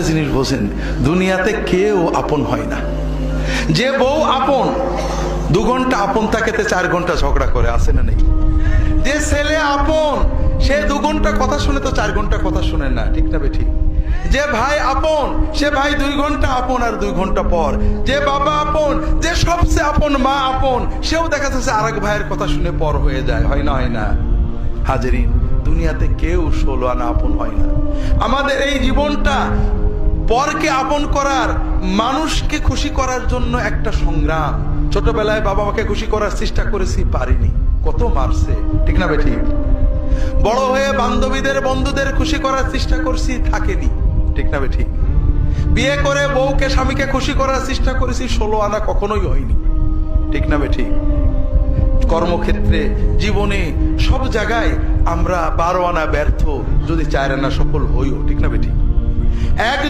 একটা জিনিস বোঝেন, দুনিয়াতে কেউ আপন হয় না। যে বউ আপন 2 ঘন্টা আপন থাকেতে 4 ঘন্টা ঝগড়া করে, আছে না নেই? যে ছেলে আপন সে 2 ঘন্টা কথা শুনে তো 4 ঘন্টা কথা শুনে না, ঠিক না বেঠিক? যে ভাই আপন সে ভাই 2 ঘন্টা আপন আর 2 ঘন্টা পর। যে বাবা আপন, যে সবচেয়ে আপন মা আপন, সেও দেখা যাচ্ছে আরেক ভাইয়ের কথা শুনে পর হয়ে যায়, হয় না? হয় না হাজেরিন? দুনিয়াতে কেউ 16 আনা আপন হয় না। আমাদের এই জীবনটা পরকে আপন করার, মানুষকে খুশি করার জন্য একটা সংগ্রাম। ছোটবেলায় বাবা মাকে খুশি করার চেষ্টা করেছি, পারিনি, কত মারছে, ঠিক না বেঠিক? বড় হয়ে বান্ধবীদের বন্ধুদের খুশি করার চেষ্টা করছি, থাকেনি, ঠিক না বেঠিক? বিয়ে করে বউকে স্বামীকে খুশি করার চেষ্টা করেছি, 16 আনা কখনোই হয়নি, ঠিক না বেঠিক? কর্মক্ষেত্রে, জীবনে, সব জায়গায় আমরা 12 আনা ব্যর্থ, যদি 4 আনা সফল হইও, ঠিক না বেঠিক? এক